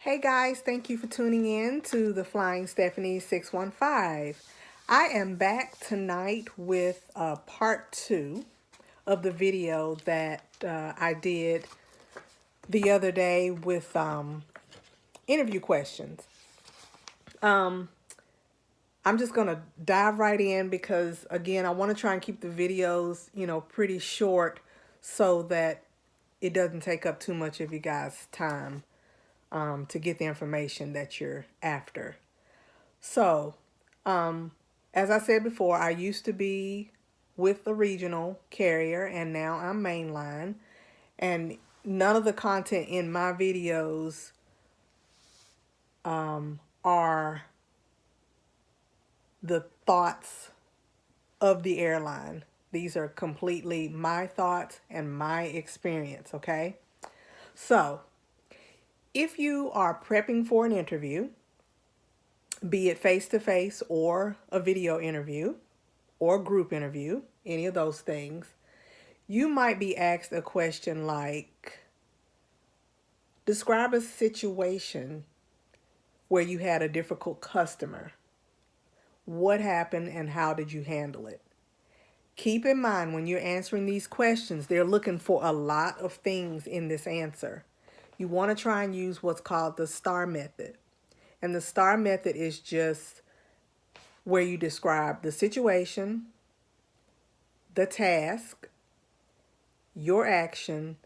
Hey guys, thank you for tuning in to the Flying Stephanie 615. I am back tonight with part two of the video that I did the other day with interview questions. I'm just going to dive right in because, again, I want to try and keep the videos, pretty short so that it doesn't take up too much of you guys' time to get the information that you're after. So, as I said before, I used to be with the regional carrier and now I'm mainline. And none of the content in my videos are the thoughts of the airline. These are completely my thoughts and my experience, okay? So, if you are prepping for an interview, be it face-to-face or a video interview or group interview, any of those things, you might be asked a question like, describe a situation where you had a difficult customer. What happened and how did you handle it? Keep in mind when you're answering these questions, they're looking for a lot of things in this answer. You want to try and use what's called the STAR method. And the STAR method is just where you describe the situation, the task, your action,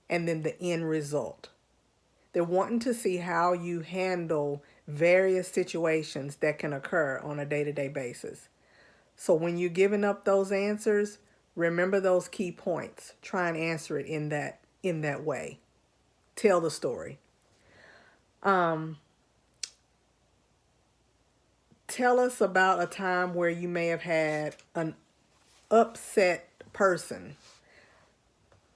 and then the end result. They're wanting to see how you handle various situations that can occur on a day-to-day basis. So when you're giving up those answers, remember those key points. Try and answer it in that way. Tell the story. Tell us about a time where you may have had an upset person.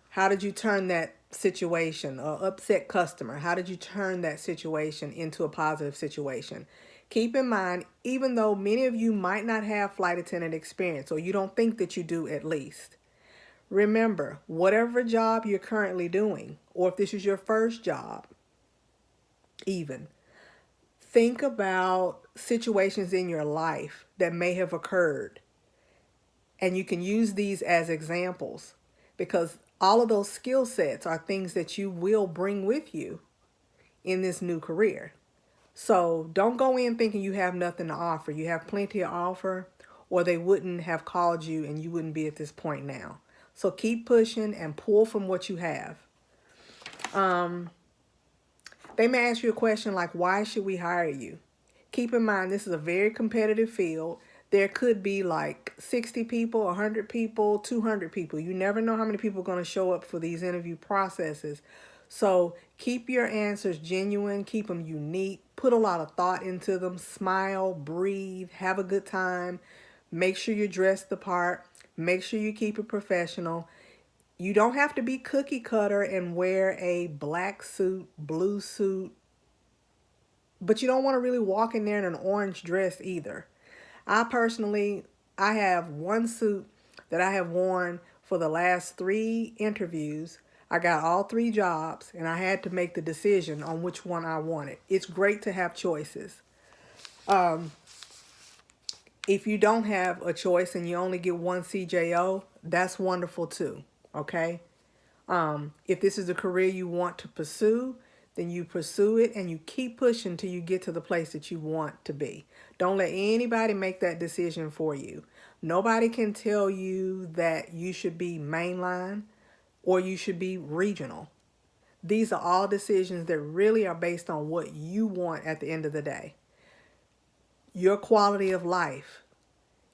How did you turn that situation, or upset customer, how did you turn that situation into a positive situation? Keep in mind, even though many of you might not have flight attendant experience, or you don't think that you do at least, remember, whatever job you're currently doing, or if this is your first job, even, think about situations in your life that may have occurred. And you can use these as examples because all of those skill sets are things that you will bring with you in this new career. So don't go in thinking you have nothing to offer. You have plenty to offer, or they wouldn't have called you and you wouldn't be at this point now. So keep pushing and pull from what you have. They may ask you a question like, why should we hire you? Keep in mind, this is a very competitive field. There could be like 60 people, 100 people, 200 people. You never know how many people are going to show up for these interview processes. So keep your answers genuine, keep them unique, put a lot of thought into them, smile, breathe, have a good time. Make sure you dress the part. Make sure you keep it professional. You don't have to be cookie cutter and wear a black suit, blue suit, but you don't want to really walk in there in an orange dress either. I have one suit that I have worn for the last 3 interviews. I got all 3 jobs and I had to make the decision on which one I wanted. It's great to have choices. If you don't have a choice and you only get one CJO, that's wonderful too, okay? If this is a career you want to pursue, then you pursue it and you keep pushing till you get to the place that you want to be. Don't let anybody make that decision for you. Nobody can tell you that you should be mainline or you should be regional. These are all decisions that really are based on what you want at the end of the day. Your quality of life.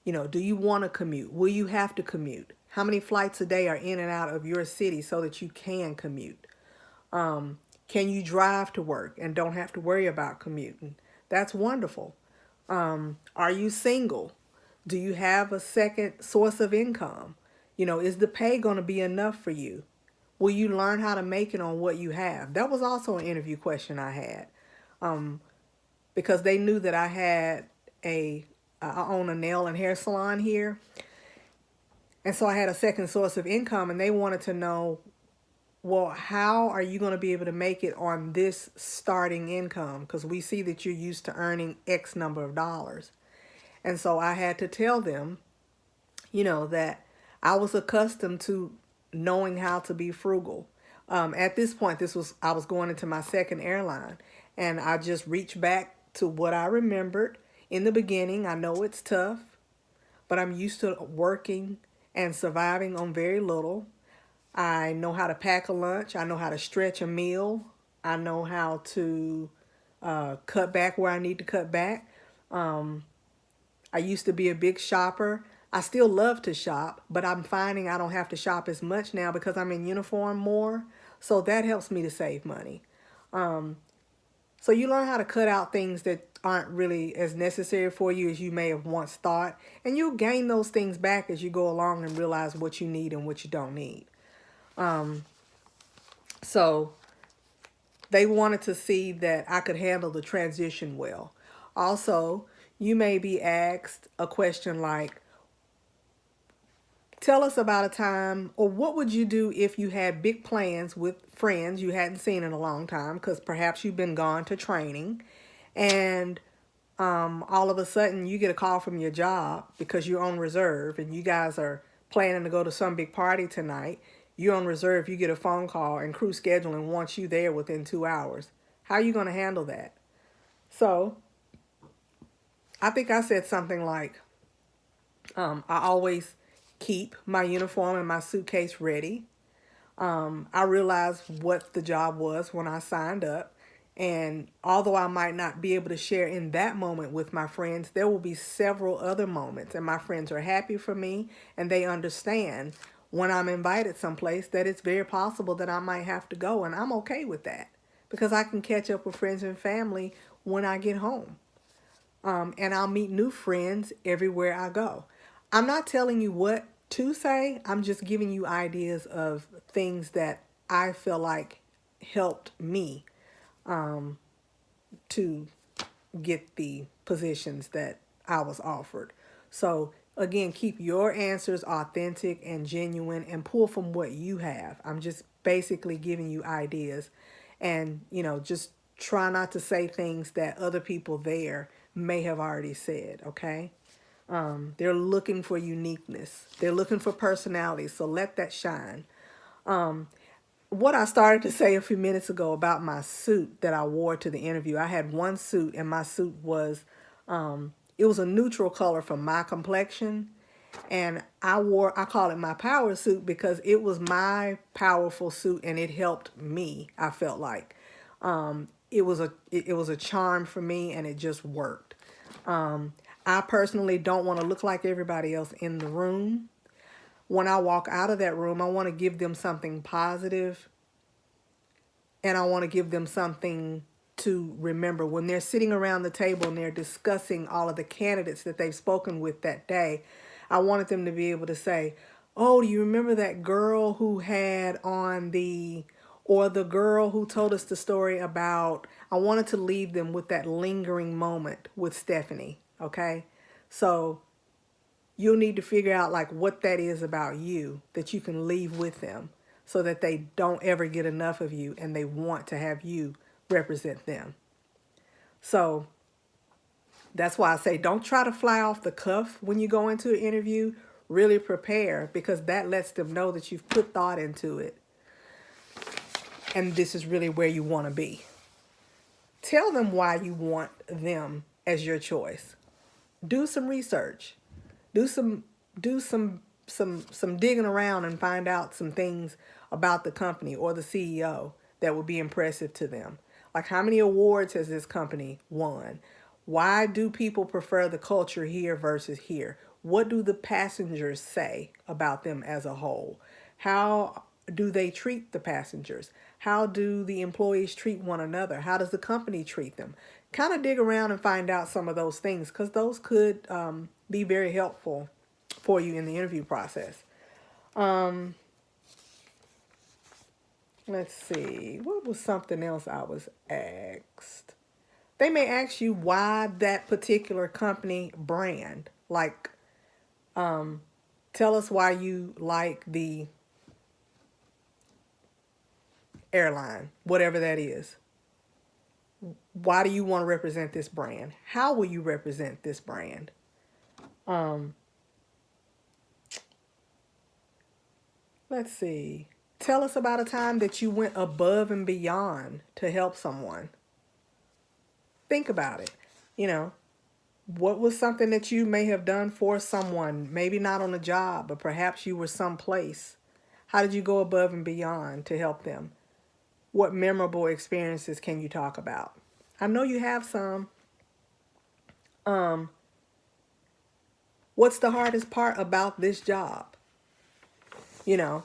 Do you want to commute? Will you have to commute? How many flights a day are in and out of your city so that you can commute? Can you drive to work and don't have to worry about commuting? That's wonderful. Are you single? Do you have a second source of income? Is the pay going to be enough for you? Will you learn how to make it on what you have? That was also an interview question I had, because they knew that I own a nail and hair salon here. And so I had a second source of income and they wanted to know well, how are you going to be able to make it on this starting income? Because we see that you're used to earning X number of dollars. And so I had to tell them, that I was accustomed to knowing how to be frugal. At this point, I was going into my second airline, and I just reached back to what I remembered in the beginning. I know it's tough, but I'm used to working and surviving on very little. I know how to pack a lunch. I know how to stretch a meal. I know how to cut back where I need to cut back. I used to be a big shopper. I still love to shop, but I'm finding I don't have to shop as much now because I'm in uniform more. So that helps me to save money. So you learn how to cut out things that aren't really as necessary for you as you may have once thought. And you'll gain those things back as you go along and realize what you need and what you don't need. So they wanted to see that I could handle the transition well. Also, you may be asked a question like, tell us about a time, or what would you do if you had big plans with friends you hadn't seen in a long time, because perhaps you've been gone to training, and all of a sudden you get a call from your job because you're on reserve and you guys are planning to go to some big party tonight. You're on reserve, you get a phone call and crew scheduling wants you there within 2 hours. How are you going to handle that? So I think I said something like, I always keep my uniform and my suitcase ready. I realized what the job was when I signed up. And although I might not be able to share in that moment with my friends, there will be several other moments. And my friends are happy for me and they understand when I'm invited someplace that it's very possible that I might have to go. And I'm okay with that because I can catch up with friends and family when I get home. And I'll meet new friends everywhere I go. I'm not telling you what to say. I'm just giving you ideas of things that I feel like helped me to get the positions that I was offered. So again, keep your answers authentic and genuine and pull from what you have. I'm just basically giving you ideas and, just try not to say things that other people there may have already said, okay? They're looking for uniqueness. They're looking for personality, so let that shine. What I started to say a few minutes ago about my suit that I wore to the interview, I had one suit and my suit was, it was a neutral color for my complexion. And I call it my power suit because it was my powerful suit and it helped me, I felt like. It was a charm for me and it just worked. I personally don't want to look like everybody else in the room. When I walk out of that room, I want to give them something positive and I want to give them something to remember. When they're sitting around the table and they're discussing all of the candidates that they've spoken with that day, I wanted them to be able to say, oh, do you remember that girl who had on or the girl who told us the story about, I wanted to leave them with that lingering moment with Stephanie, okay? So you'll need to figure out like what that is about you that you can leave with them so that they don't ever get enough of you and they want to have you represent them. So that's why I say don't try to fly off the cuff when you go into an interview. Really prepare because that lets them know that you've put thought into it and this is really where you want to be. Tell them why you want them as your choice. Do some research. Do some digging around and find out some things about the company or the CEO that would be impressive to them. Like how many awards has this company won? Why do people prefer the culture here versus here? What do the passengers say about them as a whole? How do they treat the passengers? How do the employees treat one another? How does the company treat them? Kind of dig around and find out some of those things because those could be very helpful for you in the interview process. Let's see. What was something else I was asked? They may ask you why that particular company brand. Like, tell us why you like the airline, whatever that is. Why do you want to represent this brand? How will you represent this brand? Let's see. Tell us about a time that you went above and beyond to help someone. Think about it. You know, what was something that you may have done for someone? Maybe not on a job, but perhaps you were someplace. How did you go above and beyond to help them? What memorable experiences can you talk about? I know you have some. Um, what's the hardest part about this job? You know,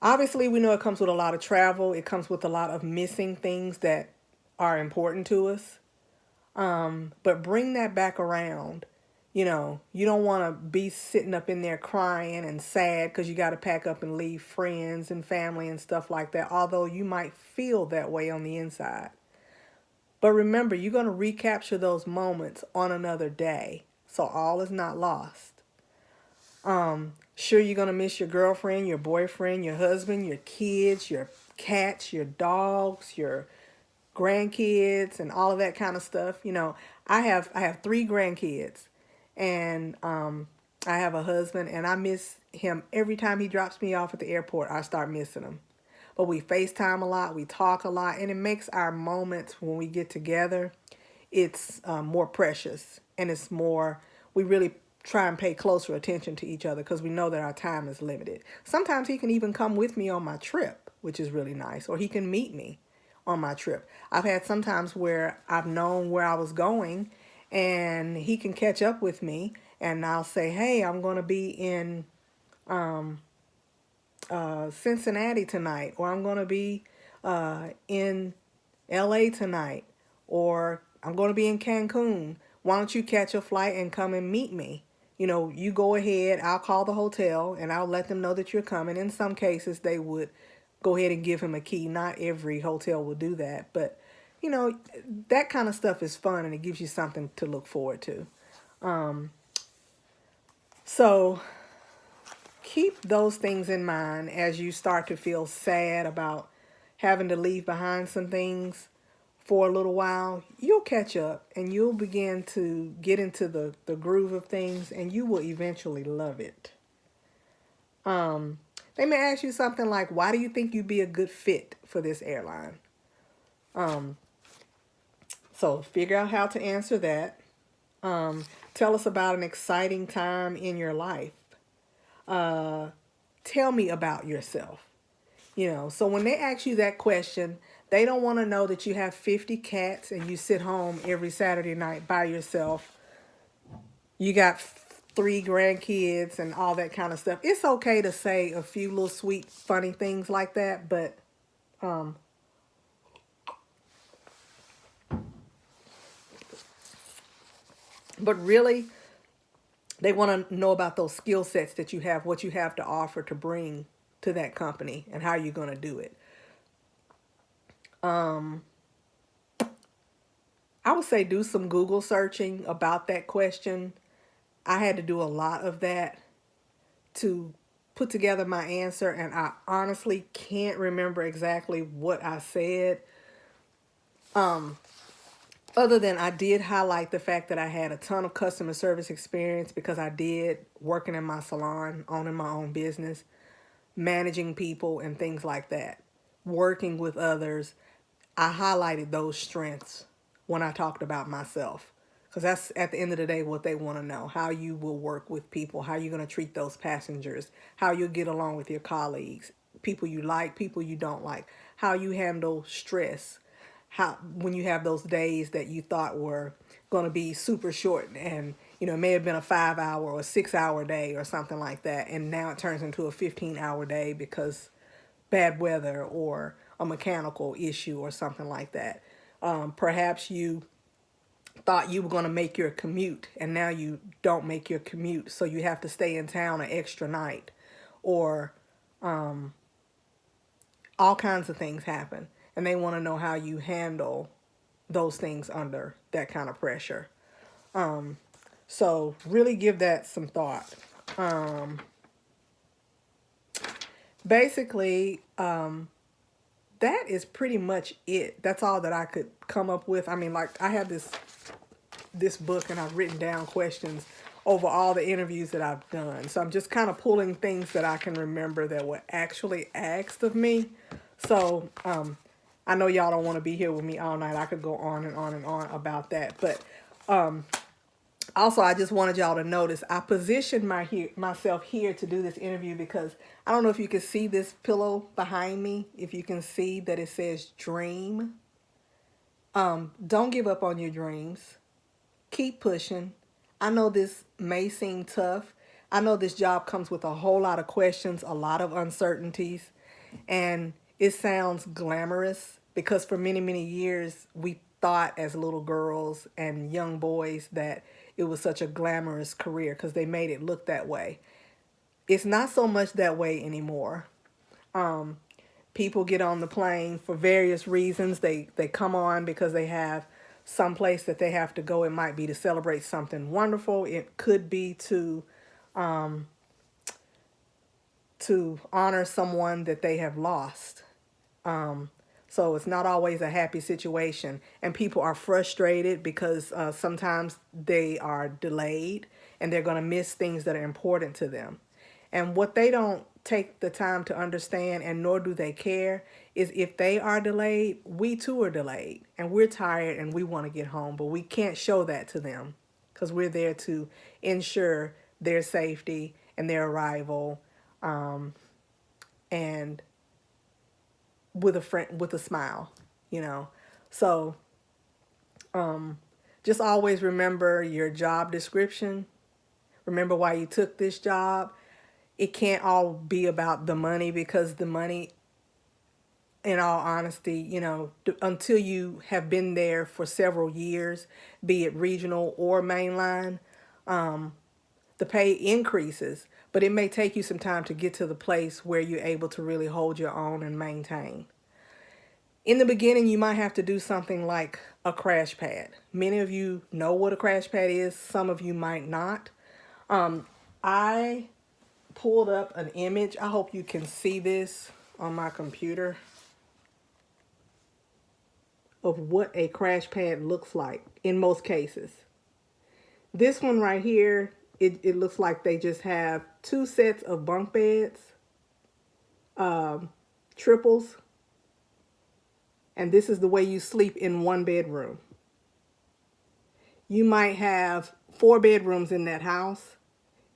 obviously we know it comes with a lot of travel. It comes with a lot of missing things that are important to us. But bring that back around. You know, you don't want to be sitting up in there crying and sad because you got to pack up and leave friends and family and stuff like that, although you might feel that way on the inside. But remember, you're going to recapture those moments on another day, so all is not lost. Sure, you're going to miss your girlfriend, your boyfriend, your husband, your kids, your cats, your dogs, your grandkids, and all of that kind of stuff. You know, I have 3 grandkids, and I have a husband, and I miss him every time he drops me off at the airport. I start missing him. But we FaceTime a lot, we talk a lot, and it makes our moments when we get together, it's more precious, and it's more, we really try and pay closer attention to each other because we know that our time is limited. Sometimes he can even come with me on my trip, which is really nice, or he can meet me on my trip. I've had some times where I've known where I was going, and he can catch up with me, and I'll say, hey, I'm going to be in Cincinnati tonight, or I'm going to be in LA tonight, or I'm going to be in Cancun. Why don't you catch a flight and come and meet me? You know, you go ahead, I'll call the hotel and I'll let them know that you're coming. In some cases, they would go ahead and give him a key. Not every hotel will do that, but you know, that kind of stuff is fun and it gives you something to look forward to. So keep those things in mind as you start to feel sad about having to leave behind some things for a little while. You'll catch up and you'll begin to get into the groove of things, and you will eventually love it. They may ask you something like, why do you think you'd be a good fit for this airline? So figure out how to answer that. Tell us about an exciting time in your life. Tell me about yourself. You know, so when they ask you that question, they don't want to know that you have 50 cats and you sit home every Saturday night by yourself. You got 3 grandkids and all that kind of stuff. It's okay to say a few little sweet, funny things like that, but really, they want to know about those skill sets that you have, what you have to offer to bring to that company, and how you're going to do it. I would say do some Google searching about that question. I had to do a lot of that to put together my answer, and I honestly can't remember exactly what I said. Other than I did highlight the fact that I had a ton of customer service experience because I did working in my salon, owning my own business, managing people and things like that, working with others. I highlighted those strengths when I talked about myself, because that's at the end of the day what they want to know: how you will work with people, how you're going to treat those passengers, how you'll get along with your colleagues, people you like, people you don't like, how you handle stress, how when you have those days that you thought were going to be super short, and you know, it may have been a 5 hour or 6 hour day or something like that, and now it turns into a 15 hour day because bad weather or a mechanical issue or something like that. Perhaps you thought you were going to make your commute and now you don't make your commute, so you have to stay in town an extra night, or all kinds of things happen, and they want to know how you handle those things under that kind of pressure. So really give that some thought. Basically, that is pretty much it. That's all that I could come up with. I mean, like, I have this book and I've written down questions over all the interviews that I've done. So I'm just kind of pulling things that I can remember that were actually asked of me. So I know y'all don't want to be here with me all night. I could go on and on and on about that. But also, I just wanted y'all to notice I positioned myself here to do this interview because I don't know if you can see this pillow behind me. If you can see that it says dream. Don't give up on your dreams. Keep pushing. I know this may seem tough. I know this job comes with a whole lot of questions, a lot of uncertainties, and it sounds glamorous because for many, many years we thought as little girls and young boys that it was such a glamorous career because they made it look that way. It's not so much that way anymore. People get on the plane for various reasons. They come on because they have some place that they have to go. It might be to celebrate something wonderful. It could be to honor someone that they have lost. So it's not always a happy situation. And people are frustrated because sometimes they are delayed and they're going to miss things that are important to them. And what they don't take the time to understand, and nor do they care, is if they are delayed, we too are delayed. And we're tired and we want to get home, but we can't show that to them because we're there to ensure their safety and their arrival, and with a friend, with a smile, you know. So just always remember your job description. Remember why you took this job. It can't all be about the money because the money, in all honesty, you know, until you have been there for several years, be it regional or mainline, the pay increases, but it may take you some time to get to the place where you're able to really hold your own and maintain. In the beginning, you might have to do something like a crash pad. Many of you know what a crash pad is. Some of you might not. I pulled up an image. I hope you can see this on my computer of what a crash pad looks like in most cases. This one right here, it looks like they just have two sets of bunk beds, triples, and this is the way you sleep in one bedroom. You might have 4 bedrooms in that house,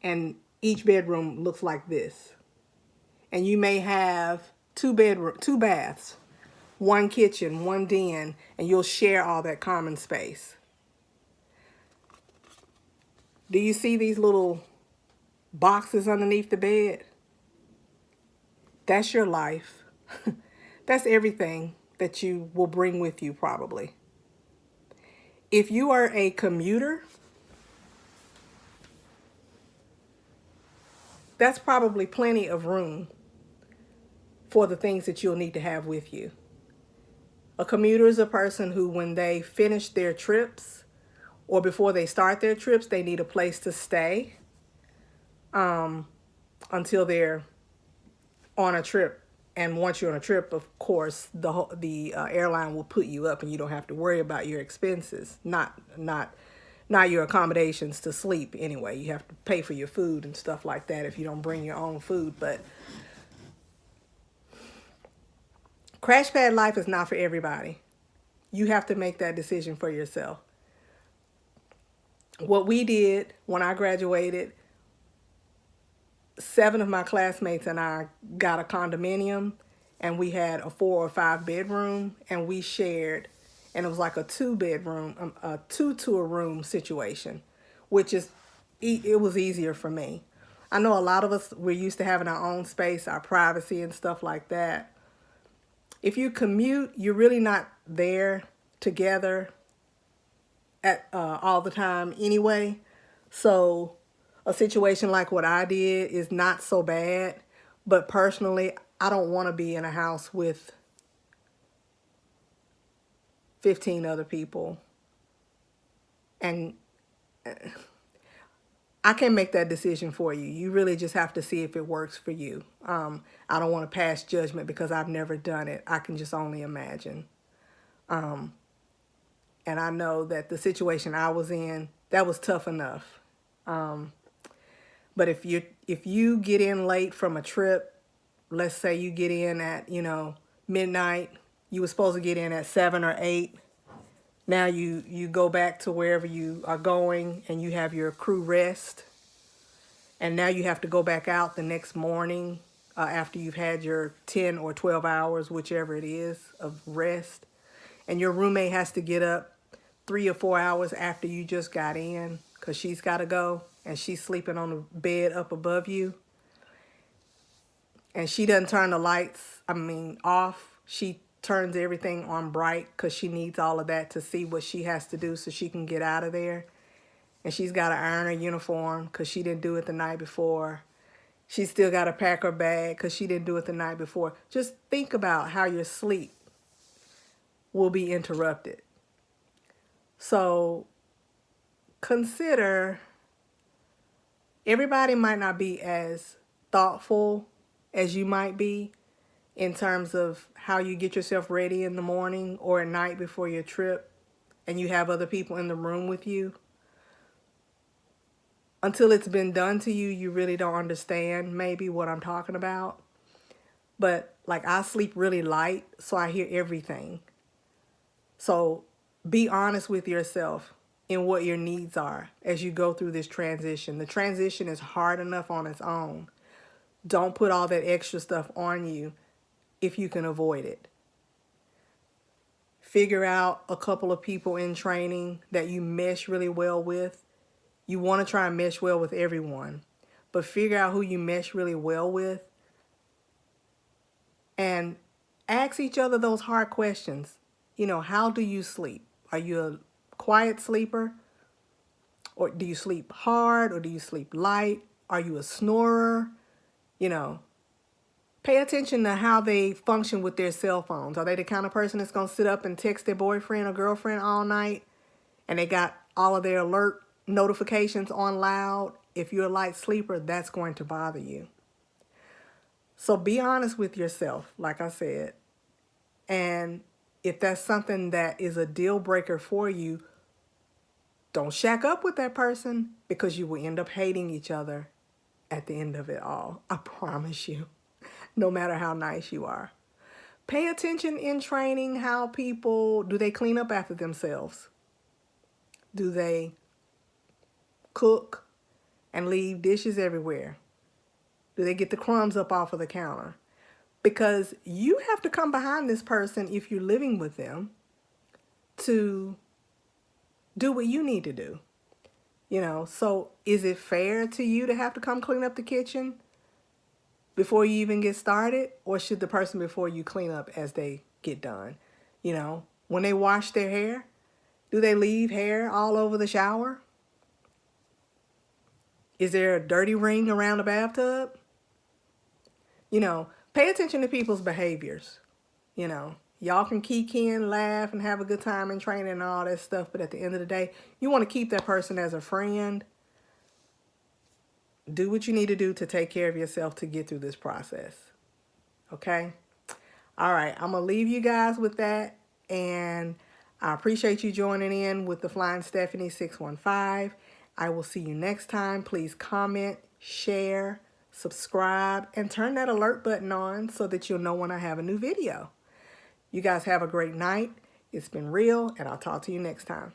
and each bedroom looks like this. And you may have 2 baths, 1 kitchen, 1 den, and you'll share all that common space. Do you see these little boxes underneath the bed? That's your life. That's everything that you will bring with you probably. If you are a commuter, that's probably plenty of room for the things that you'll need to have with you. A commuter is a person who, when they finish their trips or before they start their trips, they need a place to stay until they're on a trip. And once you're on a trip, of course, the airline will put you up, and you don't have to worry about your expenses. Not your accommodations to sleep anyway. You have to pay for your food and stuff like that if you don't bring your own food. But crash pad life is not for everybody. You have to make that decision for yourself. What we did when I graduated, 7 of my classmates and I got a condominium, and we had a 4 or 5 bedroom, and we shared, and it was like a 2 bedroom, a 2 to a room situation, which is, it was easier for me. I know a lot of us, we're used to having our own space, our privacy and stuff like that. If you commute, you're really not there together at all the time anyway. So a situation like what I did is not so bad. But personally, I don't want to be in a house with 15 other people. And I can't make that decision for you. You really just have to see if it works for you. I don't want to pass judgment because I've never done it. I can just only imagine. And I know that the situation I was in, that was tough enough. But if you get in late from a trip, let's say you get in at, midnight, you were supposed to get in at 7 or 8. Now you go back to wherever you are going and you have your crew rest. And now you have to go back out the next morning after you've had your 10 or 12 hours, whichever it is, of rest. And your roommate has to get up 3 or 4 hours after you just got in because she's got to go and she's sleeping on the bed up above you. And she doesn't turn the lights, off. She turns everything on bright because she needs all of that to see what she has to do so she can get out of there. And she's got to iron her uniform because she didn't do it the night before. She's still got to pack her bag because she didn't do it the night before. Just think about how your sleep will be interrupted. So consider, everybody might not be as thoughtful as you might be in terms of how you get yourself ready in the morning or at night before your trip and you have other people in the room with you. Until it's been done to you, you really don't understand maybe what I'm talking about. But like, I sleep really light, so I hear everything. So be honest with yourself in what your needs are as you go through this transition. The transition is hard enough on its own. Don't put all that extra stuff on you if you can avoid it. Figure out a couple of people in training that you mesh really well with. You want to try and mesh well with everyone, but figure out who you mesh really well with and ask each other those hard questions. How do you sleep? Are you a quiet sleeper? Or do you sleep hard? Or do you sleep light? Are you a snorer? Pay attention to how they function with their cell phones. Are they the kind of person that's going to sit up and text their boyfriend or girlfriend all night and they got all of their alert notifications on loud? If you're a light sleeper, that's going to bother you. So be honest with yourself, like I said. And if that's something that is a deal breaker for you, don't shack up with that person because you will end up hating each other at the end of it all. I promise you, no matter how nice you are. Pay attention in training how people, do they clean up after themselves? Do they cook and leave dishes everywhere? Do they get the crumbs up off of the counter? Because you have to come behind this person if you're living with them to do what you need to do. So is it fair to you to have to come clean up the kitchen before you even get started? Or should the person before you clean up as they get done? When they wash their hair, do they leave hair all over the shower? Is there a dirty ring around the bathtub? Pay attention to people's behaviors. Y'all can kiki in, laugh, and have a good time in training and all that stuff. But at the end of the day, you want to keep that person as a friend. Do what you need to do to take care of yourself to get through this process. Okay? All right. I'm going to leave you guys with that. And I appreciate you joining in with the Flying Stephanie 615. I will see you next time. Please comment, share, subscribe, and turn that alert button on so that you'll know when I have a new video. You guys have a great night. It's been real, and I'll talk to you next time.